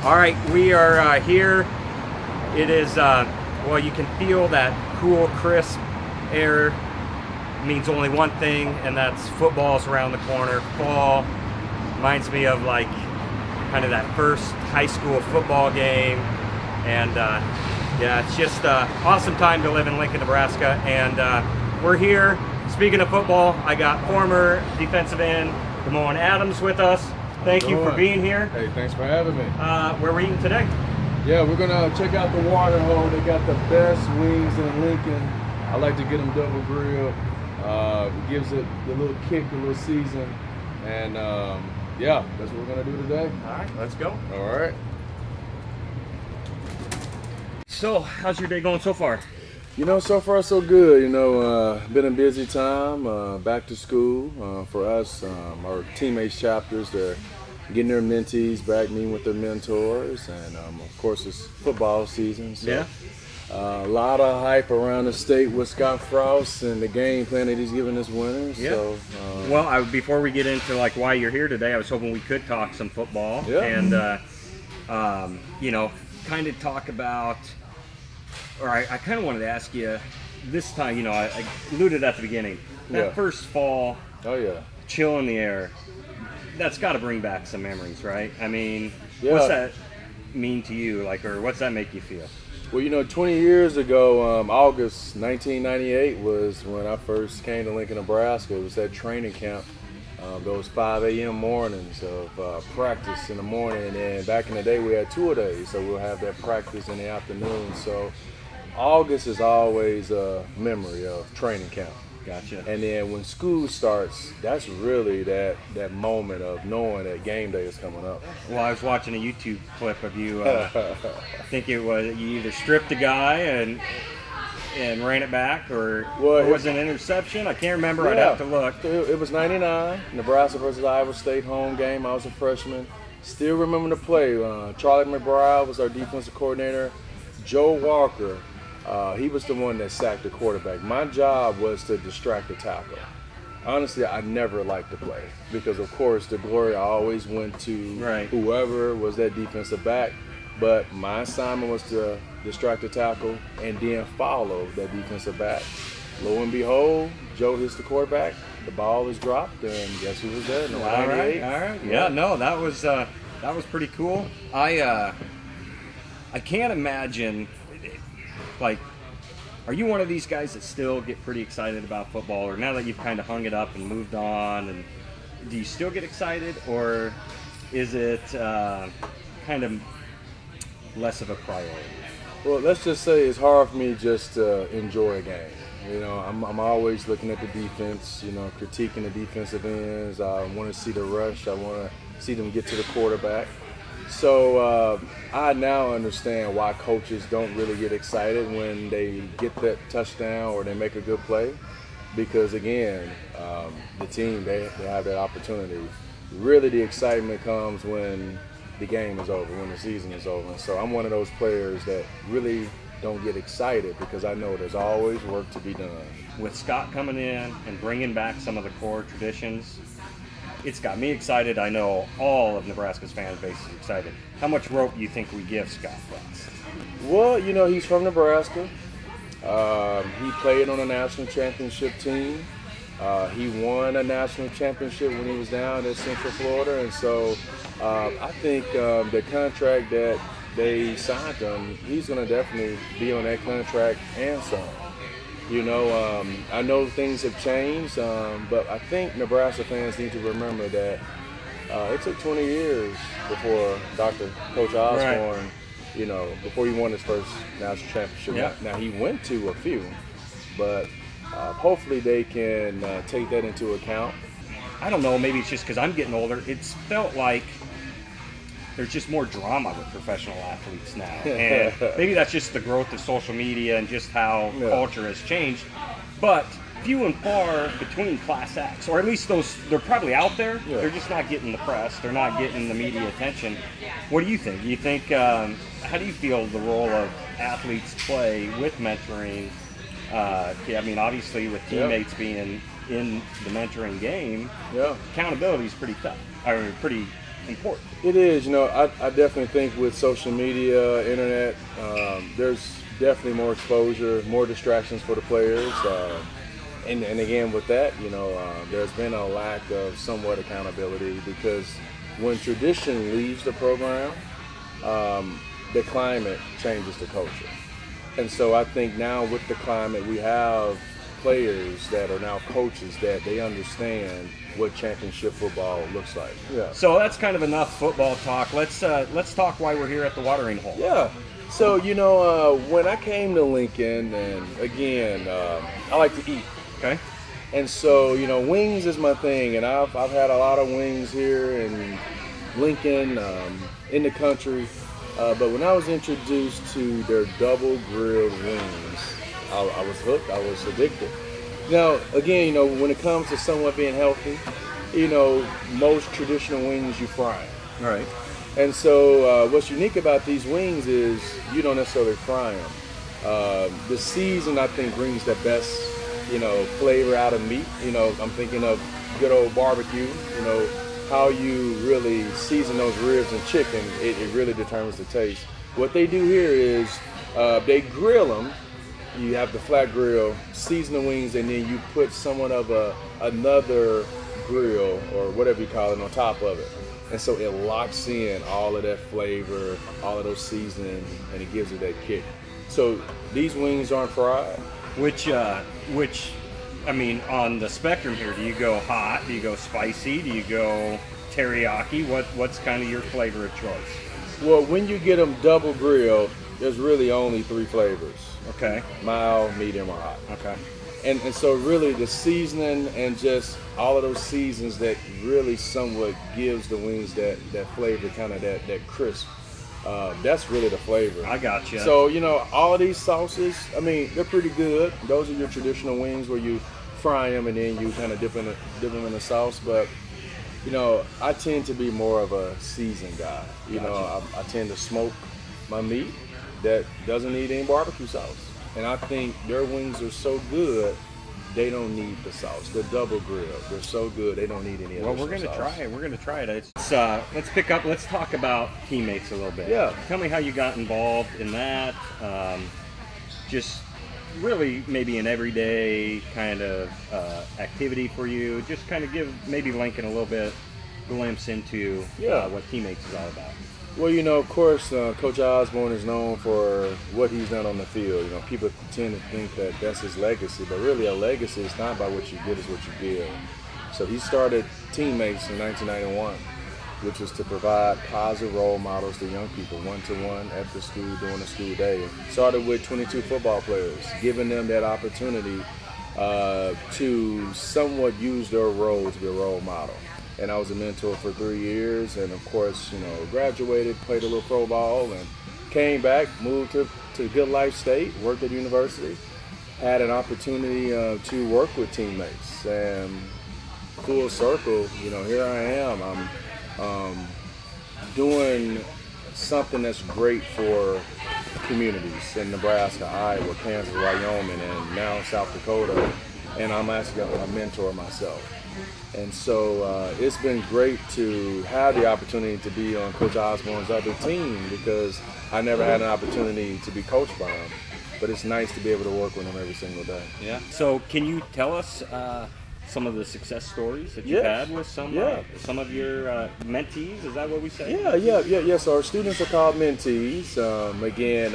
All right, we are here. It is, well, you can feel that cool, crisp air. It means only one thing, and that's football's around the corner. Fall reminds me of like kind of that first high school football game. And yeah, it's just an awesome time to live in Lincoln, Nebraska. And we're here. Speaking of football, I got former defensive end DeMoine Adams with us. Thank you for being here. Hey, thanks for having me. Where we're eating today? Yeah, we're gonna check out the water hole. They got the best wings in Lincoln. I like to get them double grilled. It gives it a little kick, a little season. And yeah, that's what we're gonna do today. All right, let's go. All right. So, how's your day going so far? You know, so far so good. You know, been a busy time. Back to school for us. Our teammates chapters, they're getting their mentees back, meeting with their mentors, and of course it's football season. So, yeah. A lot of hype around the state with Scott Frost and the game plan that he's giving us winners. Yeah. So, well, before we get into like why you're here today, I was hoping we could talk some football. Yeah. And you know, kind of talk about. All right, I kind of wanted to ask you this time. You know, I alluded at the beginning. That first fall. Oh yeah. Chill in the air. That's got to bring back some memories, right? I mean, Yeah. What's that mean to you? Like, or what's that make you feel? Well, you know, 20 years ago, August 1998 was when I first came to Lincoln, Nebraska. It was that training camp. Those 5 a.m. mornings of practice in the morning. And back in the day, we had 2-a-days, so we'll have that practice in the afternoon. So August is always a memory of training camp. Gotcha. And then when school starts, that's really that moment of knowing that game day is coming up. Well, I was watching a YouTube clip of you. I think it was you either stripped a guy and ran it back, or it was an interception. I can't remember. Yeah. I'd have to look. It was 99, Nebraska versus Iowa State home game. I was a freshman. Still remember the play. Charlie McBride was our defensive coordinator. Joe Walker. He was the one that sacked the quarterback. My job was to distract the tackle. Honestly, I never liked the play because, of course, the glory always went to whoever was that defensive back. But my assignment was to distract the tackle and then follow that defensive back. Lo and behold, Joe hits the quarterback. The ball is dropped, and guess who was there? No, all right. Yeah, no, that was pretty cool. I can't imagine. Like, are you one of these guys that still get pretty excited about football, or now that you've kind of hung it up and moved on, and do you still get excited, or is it kind of less of a priority? Well, let's just say it's hard for me just to enjoy a game. You know, I'm always looking at the defense, you know, critiquing the defensive ends. I want to see the rush. I want to see them get to the quarterback. So I now understand why coaches don't really get excited when they get that touchdown or they make a good play, because again, the team they have that opportunity. Really, the excitement comes when the game is over, when the season is over. And so I'm one of those players that really don't get excited because I know there's always work to be done. With Scott coming in and bringing back some of the core traditions, it's got me excited. I know all of Nebraska's fan base is excited. How much rope do you think we give Scott Frost? Well, you know, he's from Nebraska. He played on a national championship team. He won a national championship when he was down at Central Florida. And so I think the contract that they signed him, he's going to definitely be on that contract and some. You know, I know things have changed, but I think Nebraska fans need to remember that it took 20 years before Coach Osborne, you know, before he won his first national championship. Yeah. Now, he went to a few, but hopefully they can take that into account. I don't know, maybe it's just because I'm getting older. It's felt like there's just more drama with professional athletes now. And maybe that's just the growth of social media and just how culture has changed. But few and far between class acts, or at least they're probably out there. Yeah. They're just not getting the press. They're not getting the media attention. What do you think? Do you think, how do you feel the role of athletes play with mentoring? I mean, obviously with teammates being in the mentoring game, accountability is pretty tough. I mean, pretty important. It is. I definitely think with social media, internet, there's definitely more exposure, more distractions for the players. And again, with that, there's been a lack of somewhat accountability because when tradition leaves the program, the climate changes the culture. And so I think now with the climate, we have players that are now coaches that they understand what championship football looks like. Yeah. So that's kind of enough football talk. Let's talk why we're here at the watering hole. Yeah. So when I came to Lincoln, and again, I like to eat. Okay. And so wings is my thing, and I've had a lot of wings here in Lincoln, in the country. But when I was introduced to their double grilled wings, I was hooked. I was addicted. Now, again, when it comes to somewhat being healthy, most traditional wings you fry. All right. And so what's unique about these wings is you don't necessarily fry them. The season, I think, brings the best, flavor out of meat. I'm thinking of good old barbecue, how you really season those ribs and chicken, it really determines the taste. What they do here is they grill them. You have the flat grill, season the wings, and then you put somewhat of another grill or whatever you call it on top of it. And so it locks in all of that flavor, all of those seasonings, and it gives it that kick. So these wings aren't fried. Which I mean, on the spectrum here, do you go hot? Do you go spicy? Do you go teriyaki? What's kind of your flavor of choice? Well, when you get them double grilled, there's really only 3 flavors. Okay. Mild, medium, or hot. Okay. And so really the seasoning and just all of those seasons that really somewhat gives the wings that flavor, kind of that crisp. That's really the flavor. I got you. So, all of these sauces, I mean, they're pretty good. Those are your traditional wings where you fry them and then you kind of dip them in the sauce. But, I tend to be more of a seasoned guy. Gotcha. I tend to smoke my meat that doesn't need any barbecue sauce. And I think their wings are so good, they don't need the sauce. They're double grilled. They're so good, they don't need any Well, additional we're going to sauce. try it. We're going to try it. Let's talk about teammates a little bit. Yeah. Tell me how you got involved in that. Just really maybe an everyday kind of activity for you. Just kind of give maybe Lincoln a little bit glimpse into what teammates is all about. Well, of course, Coach Osborne is known for what he's done on the field. People tend to think that that's his legacy, but really a legacy is not by what you get, it's what you give. So he started Teammates in 1991, which was to provide positive role models to young people, one-to-one at the school during the school day. Started with 22 football players, giving them that opportunity to somewhat use their role to be a role model. And I was a mentor for 3 years, and of course, graduated, played a little pro ball, and came back, moved to Good Life State, worked at university, had an opportunity to work with teammates, and full circle, here I am. I'm doing something that's great for communities in Nebraska, Iowa, Kansas, Wyoming, and now South Dakota, and I'm actually a mentor myself. And so it's been great to have the opportunity to be on Coach Osborne's other team because I never had an opportunity to be coached by him. But it's nice to be able to work with him every single day. Yeah. So can you tell us some of the success stories that you've had with some of your mentees? Is that what we say? Yeah. So our students are called mentees. Again,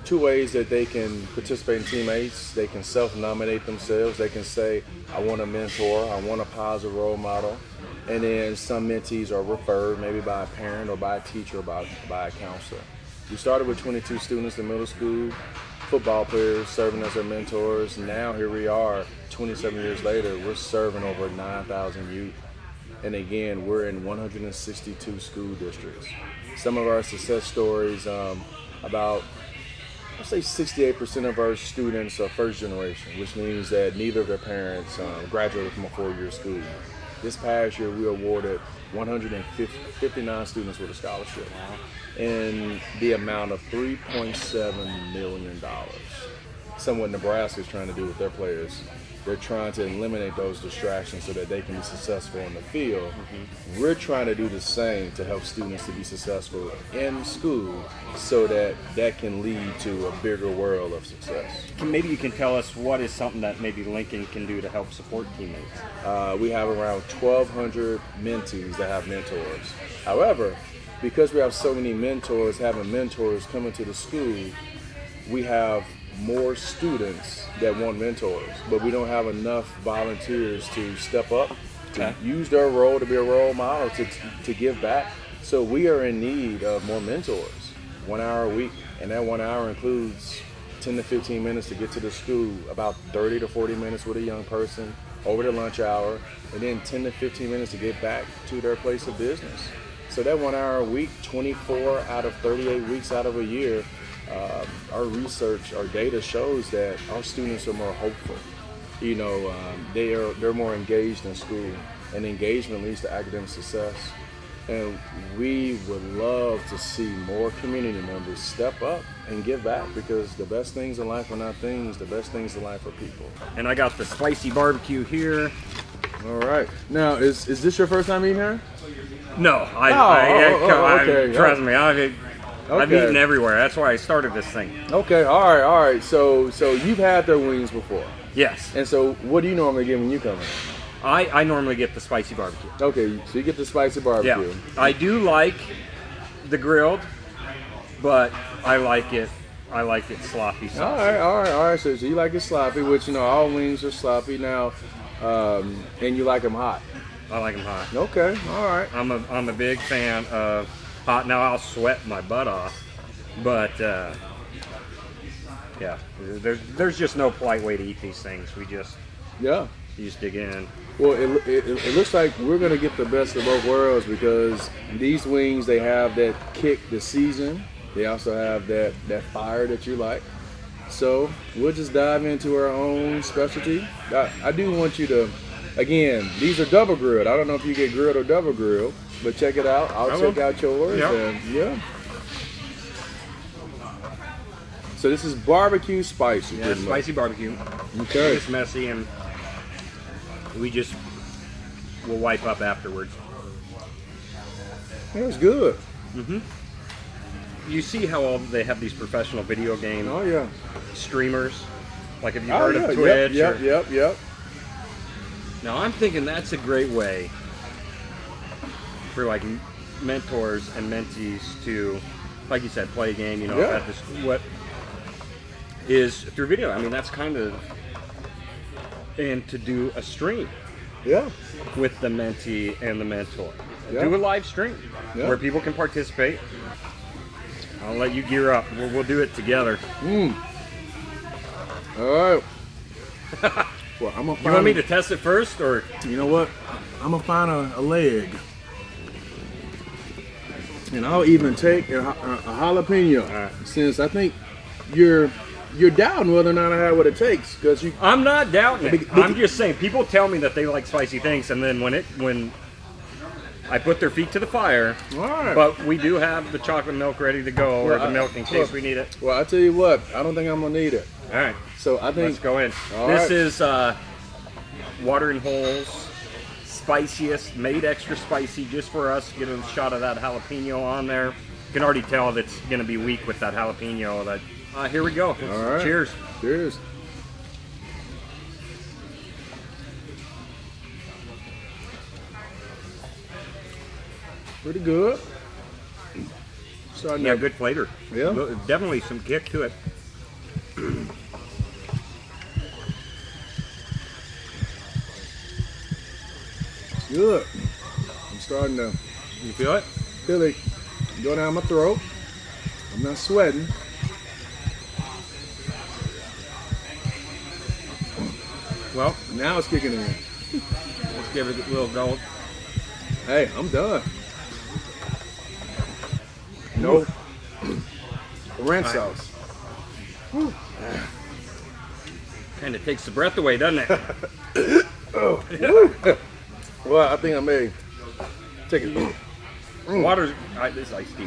2 ways that they can participate in teammates. They can self-nominate themselves. They can say, I want a mentor, I want a positive role model. And then some mentees are referred maybe by a parent or by a teacher or by a counselor. We started with 22 students in middle school, football players serving as their mentors. Now here we are, 27 years later, we're serving over 9,000 youth. And again, we're in 162 school districts. Some of our success stories, about I'd say 68% of our students are first generation, which means that neither of their parents graduated from a 4-year school. This past year, we awarded 159 students with a scholarship in the amount of $3.7 million. somewhat Nebraska is trying to do with their players. They're trying to eliminate those distractions so that they can be successful in the field. We're trying to do the same to help students to be successful in school so that that can lead to a bigger world of success. Maybe you can tell us what is something that maybe Lincoln can do to help support teammates. We have around 1,200 mentees that have mentors. However, because we have so many mentors having mentors coming to the school, we have more students that want mentors, but we don't have enough volunteers to step up, to use their role to be a role model, to give back. So we are in need of more mentors, 1 hour a week, and that 1 hour includes 10 to 15 minutes to get to the school, about 30 to 40 minutes with a young person over the lunch hour, and then 10 to 15 minutes to get back to their place of business. So that 1 hour a week, 24 out of 38 weeks out of a year, our research, our data shows that our students are more hopeful. You know, they're more engaged in school, and engagement leads to academic success. And we would love to see more community members step up and give back, because the best things in life are not things, the best things in life are people. And I got the spicy barbecue here. All right. Now, is this your first time eating here? No, okay. Trust me, I've eaten everywhere. That's why I started this thing. Okay, all right. So you've had their wings before. Yes. And so what do you normally get when you come in? I normally get the spicy barbecue. Okay, so you get the spicy barbecue. Yeah. I do like the grilled, but I like it sloppy saucy. All right. So you like it sloppy, which, you know, all wings are sloppy now, and you like them hot. I like them hot. Okay, all right. I'm a big fan of hot. Now I'll sweat my butt off, but yeah, there's just no polite way to eat these things. You just dig in. Well, it looks like we're gonna get the best of both worlds, because these wings, they have that kick, the season. They also have that fire that you like. So we'll just dive into our own specialty. I do want you to, again, these are double grilled. I don't know if you get grilled or double grilled, but check it out. I'll check out yours. Yep. And yeah. So this is barbecue spicy. Yeah, spicy barbecue. Okay. It's messy, and we'll wipe up afterwards. That's good. Mm-hmm. You see how they have these professional video game streamers? Like, have you heard of Twitch? Yep. Now I'm thinking that's a great way for like mentors and mentees to, like you said, play a game. You know, at this, what is through video. I mean, that's kind of, and to do a stream. Yeah. With the mentee and the mentor. Yeah. Do a live stream where people can participate. I'll let you gear up. We'll do it together. All right. Well, I'm gonna you want me to test it first, or? You know what? I'm gonna find a leg, and I'll even take a jalapeno, since I think you're doubting whether or not I have what it takes. Because I'm not doubting it. I'm just saying, people tell me that they like spicy things, and then when I put their feet to the fire. All right. But we do have the chocolate milk ready to go, or the milk in case we need it. Well, I tell you what, I don't think I'm gonna need it. All right. So I think let's go in. This is Watering Hole's spiciest, made extra spicy just for us. Get a shot of that jalapeno on there. You can already tell that it's gonna be weak with that jalapeno. That here we go. All right. Cheers. Cheers. Pretty good. Yeah, good flavor. Yeah. Definitely some kick to it. Good. I'm starting to. You feel it? Feel it go down my throat. I'm not sweating. Well, now it's kicking in. Let's give it a little go. Hey, I'm done. No ranch sauce. Kind of takes the breath away, doesn't it? Oh. Well, I think I may take it. Water's this iced tea.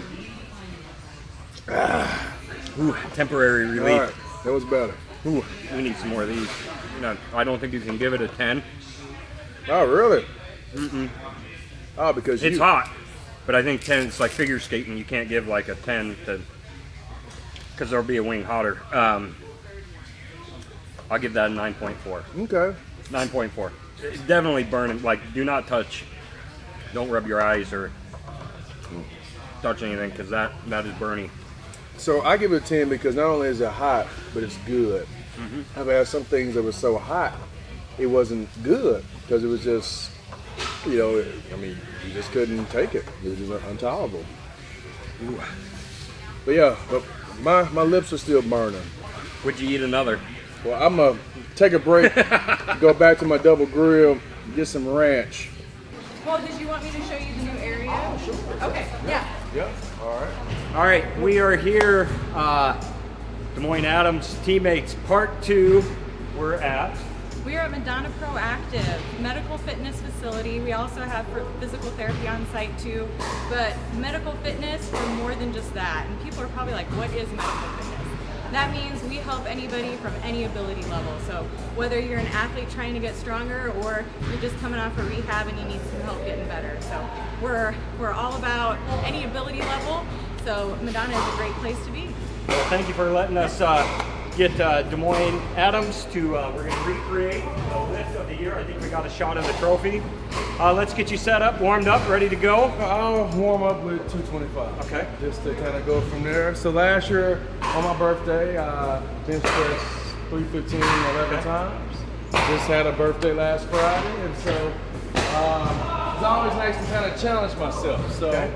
Ooh, temporary relief. All right. That was better. Ooh, we need some more of these. I don't think you can give it a 10. Oh, really? Oh, because It's hot, but I think 10 is like figure skating. You can't give like a 10 to, because there'll be a wing hotter. I'll give that a 9.4. Okay. 9.4. It's definitely burning. Like, do not touch. Don't rub your eyes or touch anything, because that is burning. So I give it a 10 because not only is it hot, but it's good. I've had some things that were so hot, it wasn't good because it was just, you just couldn't take it. It was just intolerable. Ooh. But yeah, but my lips are still burning. Would you eat another? Well, I'm gonna take a break, go back to my double grill, get some ranch. Well, did you want me to show you the new area? Okay, yeah. Yeah, all right. All right, we are here, DeMoine Adams Teammates Part 2. We're at Madonna Proactive Medical Fitness Facility. We also have physical therapy on site too, but medical fitness for more than just that. And people are probably like, what is medical fitness? That means we help anybody from any ability level. So whether you're an athlete trying to get stronger or you're just coming off a rehab and you need some help getting better. So we're all about any ability level. So Madonna is a great place to be. Well, thank you for letting us get DeMoine Adams to, we're going to recreate the lift of the year. I think we got a shot of the trophy. Let's get you set up, warmed up, ready to go. I'll warm up with 225. Okay. Just to kind of go from there. So last year on my birthday, bench press 315 11 times. Just had a birthday last Friday, and so it's always nice to kind of challenge myself. So. Okay.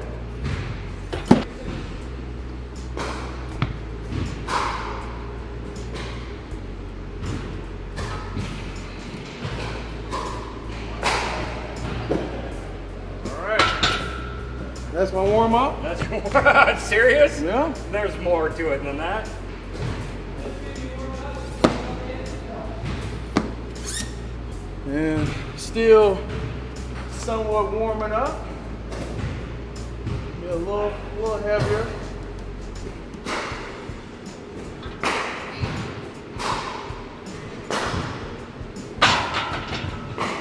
That's my warm up. That's serious? Yeah. There's more to it than that. And still somewhat warming up. Be a little heavier.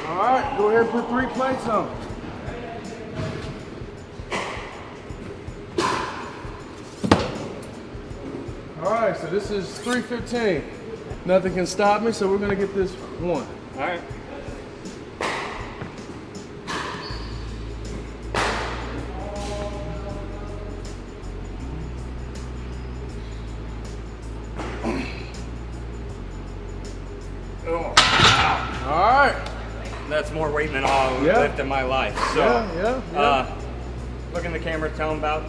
All right, go ahead and put 3 plates on. All right, so this is 315. Nothing can stop me, so we're gonna get this one. All right. Oh, wow. All right. That's more weight than I'll lift in my life. So, Yeah. look in the camera, tell them about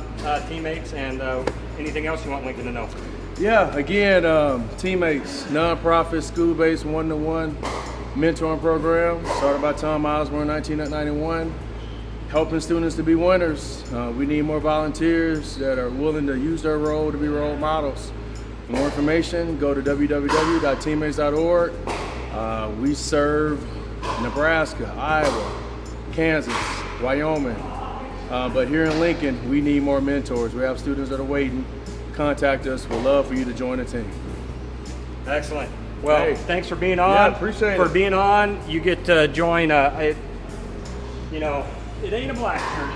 teammates and anything else you want Lincoln to know. Yeah, again, teammates, nonprofit, school-based, one-to-one mentoring program started by Tom Osborne in 1991, helping students to be winners. We need more volunteers that are willing to use their role to be role models. For more information, go to www.teammates.org. We serve Nebraska, Iowa, Kansas, Wyoming, but here in Lincoln, we need more mentors. We have students that are waiting. Contact us. We'd love for you to join the team. Excellent. Well, Hey. thanks for being on. Yeah, appreciate For it. being on, you get to join. It ain't a black shirt.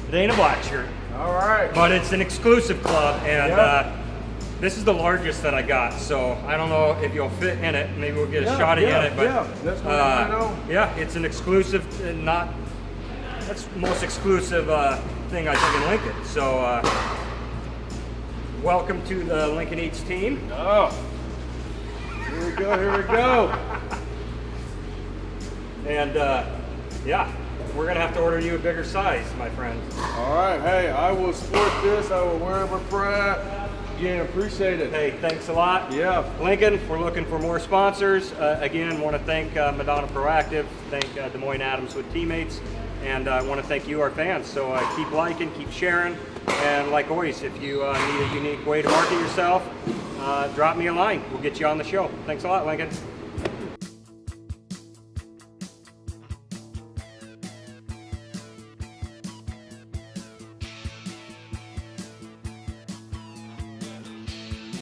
It ain't a black shirt, All right. but it's an exclusive club, and Yeah. this is the largest that I got. So I don't know if you'll fit in it. Maybe we'll get a shot in it. But that's what I know. yeah, it's an exclusive. That's the most exclusive thing I think in Lincoln. So. Welcome to the Lincoln Eats team. Oh, here we go, here we go. And yeah, we're gonna have to order you a bigger size, my friend. All right, hey, I will sport this. I will wear it with pride. Again, appreciate it. Hey, thanks a lot. Yeah. Lincoln, we're looking for more sponsors. Again, want to thank Madonna Proactive, thank DeMoine Adams with Teammates, and I want to thank you, our fans. So keep liking, keep sharing, and like always, if you need a unique way to market yourself, drop me a line. We'll get you on the show. Thanks a lot, Lincoln.